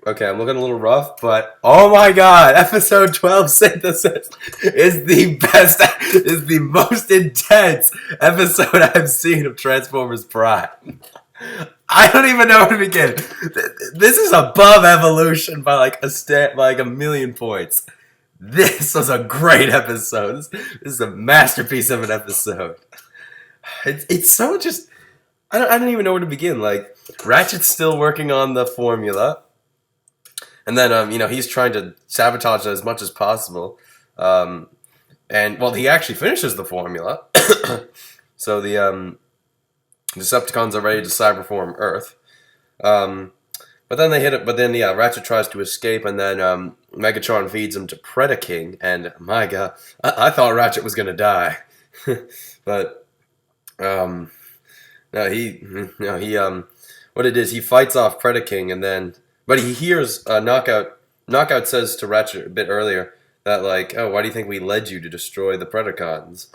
Okay, I'm looking a little rough, but oh my god, episode 12 synthesis is the best, is the most intense episode I've seen of Transformers Prime. I don't even know where to begin. This is above evolution by like a million points. This was a great episode. This is a masterpiece of an episode. It's so just I don't even know where to begin. Like Ratchet's still working on the formula. And then, he's trying to sabotage it as much as possible. Um, and, well, he actually finishes the formula. So the Decepticons are ready to cyberform Earth. But then they hit it. But then, yeah, Ratchet tries to escape, and then Megatron feeds him to Predaking. And, my god, I thought Ratchet was going to die. But, no, what it is, he fights off Predaking, and then but he hears Knockout. Knockout says to Ratchet a bit earlier that, like, oh, why do you think we led you to destroy the Predacons?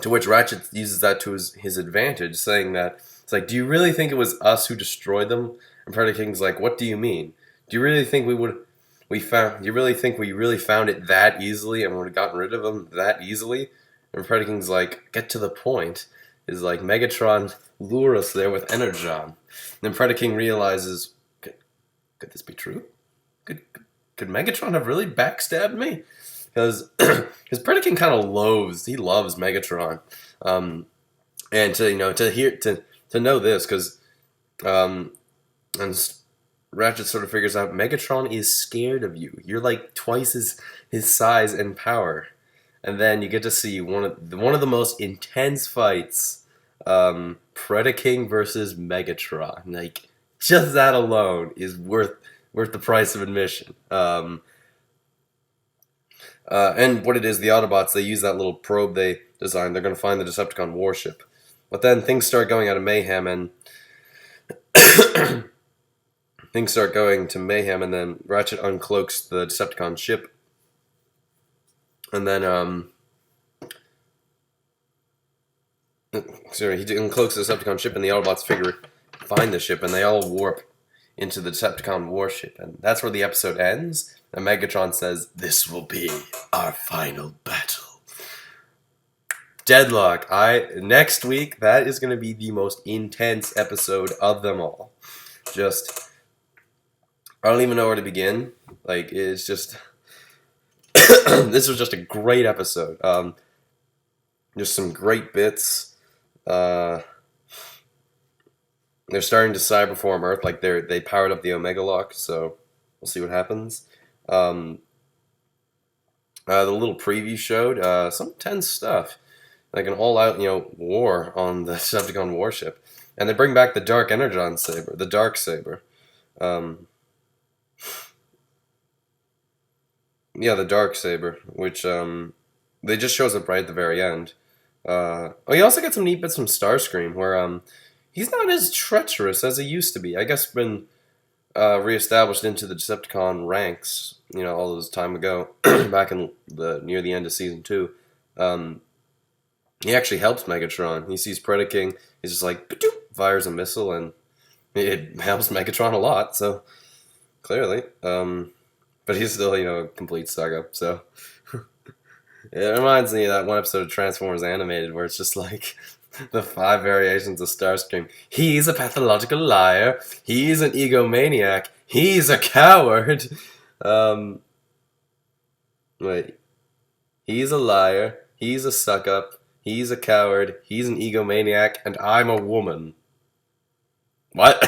To which Ratchet uses that to his advantage, saying that, it's like, do you really think it was us who destroyed them? And Predaking's like, what do you mean? Do you really think do you really think we really found it that easily and would have gotten rid of them that easily? And Predaking's like, get to the point. Is like, Megatron lure us there with Energon. Then Predaking realizes, could this be true? Could Megatron have really backstabbed me? Because Predaking kind of loves Megatron, and to know this, because and Ratchet sort of figures out Megatron is scared of you. You're like twice his size and power, and then you get to see one of the most intense fights, Predaking versus Megatron. Like, just that alone is worth the price of admission. And what it is, the Autobots, they use that little probe they designed. They're going to find the Decepticon warship. But then things start going out of mayhem, and things start going to mayhem, and then Ratchet uncloaks the Decepticon ship. And then, he uncloaks the Decepticon ship, and the Autobots find the ship, and they all warp into the Decepticon warship. And that's where the episode ends. And Megatron says, "This will be our final battle." Deadlock. Next week, that is going to be the most intense episode of them all. Just, I don't even know where to begin. Like, it's just, this was just a great episode. Just some great bits. They're starting to cyberform Earth. Like, they powered up the Omega Lock, so we'll see what happens. The little preview showed some tense stuff, like an all-out, war on the Decepticon warship, and they bring back the Dark Energon Saber, the Dark Saber. The Dark Saber, which they just shows up right at the very end. You also get some neat bits from Starscream, where he's not as treacherous as he used to be. I guess been reestablished into the Decepticon ranks, all this time ago, back in near the end of season 2. He actually helps Megatron. He sees Predaking, he's just like, fires a missile, and it helps Megatron a lot, so, clearly. But he's still, a complete suck-up, so. It reminds me of that one episode of Transformers Animated, where it's just like, the 5 variations of Starscream. He's a pathological liar. He's an egomaniac. He's a coward. Wait. He's a liar. He's a suck-up. He's a coward. He's an egomaniac. And I'm a woman. What?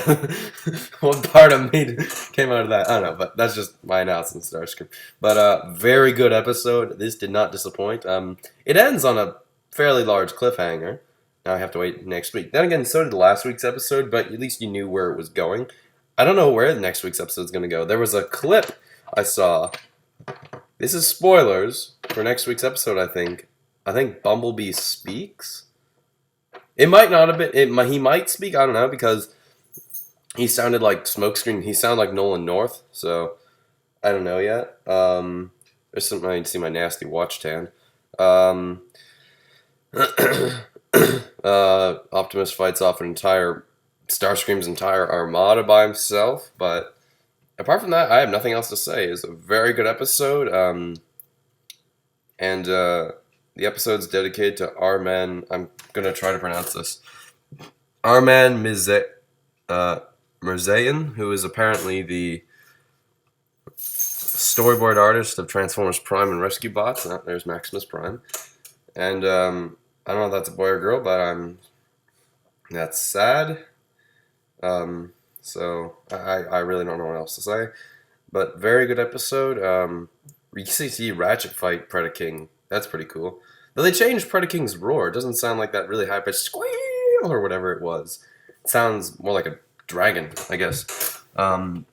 What part of me came out of that? I don't know, but that's just my analysis of Starscream. But, very good episode. This did not disappoint. It ends on a fairly large cliffhanger. Now I have to wait next week. Then again, so did last week's episode, but at least you knew where it was going. I don't know where the next week's episode is going to go. There was a clip I saw. This is spoilers for next week's episode, I think. I think Bumblebee speaks. It might not have been. He might speak. I don't know, because he sounded like Smokescreen. He sounded like Nolan North, so I don't know yet. There's something I need to see my nasty watch tan. Optimus fights off an entire Starscream's entire armada by himself. But apart from that, I have nothing else to say. It's a very good episode. And the episode's dedicated to Arman. I'm gonna try to pronounce this. Arman Mirzayan, who is apparently the storyboard artist of Transformers Prime and Rescue Bots. There's Maximus Prime. And I don't know if that's a boy or girl, but that's sad. So I really don't know what else to say. But very good episode. You see Ratchet fight Predaking. That's pretty cool. But they changed Predaking's roar. It doesn't sound like that really high-pitched squeal or whatever it was. It sounds more like a dragon, I guess. But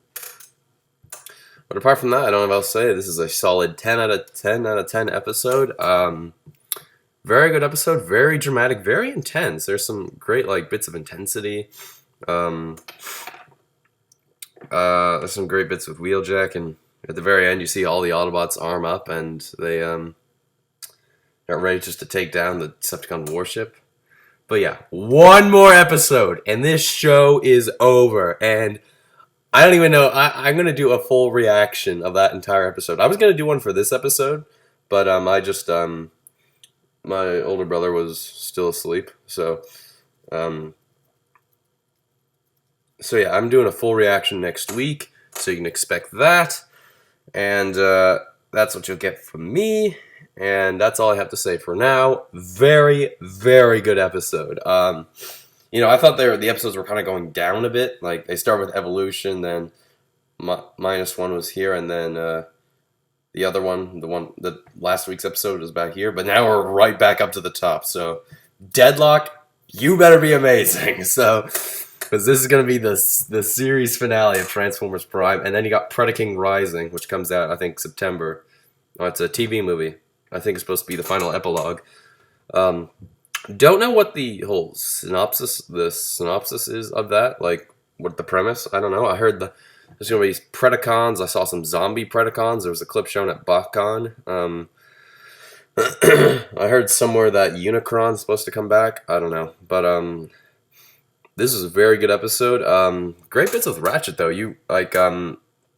apart from that, I don't know what else to say. This is a solid 10 out of 10 out of 10 episode. Very good episode. Very dramatic. Very intense. There's some great bits of intensity. There's some great bits with Wheeljack, and at the very end, you see all the Autobots arm up, and they are ready just to take down the Decepticon warship. But yeah, one more episode, and this show is over. And I don't even know. I'm gonna do a full reaction of that entire episode. I was gonna do one for this episode, but I just my older brother was still asleep, so yeah, I'm doing a full reaction next week, so you can expect that. And that's what you'll get from me. And that's all I have to say for now. Very, very good episode. I thought the episodes were kind of going down a bit. Like, they start with Evolution, then -1 was here, and then the other one, the last week's episode was back here. But now we're right back up to the top. So, Deadlock, you better be amazing. So, because this is going to be the series finale of Transformers Prime. And then you got Predaking Rising, which comes out, I think, September. Oh, it's a TV movie. I think it's supposed to be the final epilogue. Don't know what the whole synopsis is of that. Like, what the premise? I don't know. I heard there's going to be Predacons. I saw some zombie Predacons. There was a clip shown at BotCon. I heard somewhere that Unicron's supposed to come back. I don't know. But, this is a very good episode. Great bits with Ratchet, though. You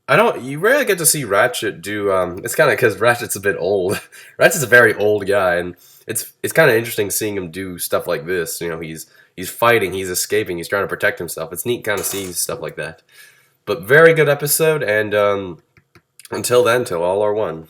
rarely get to see Ratchet do, it's kind of because Ratchet's a bit old. Ratchet's a very old guy, and it's kind of interesting seeing him do stuff like this. He's fighting, he's escaping, he's trying to protect himself. It's neat kind of seeing stuff like that. But very good episode, and until then, till all are one.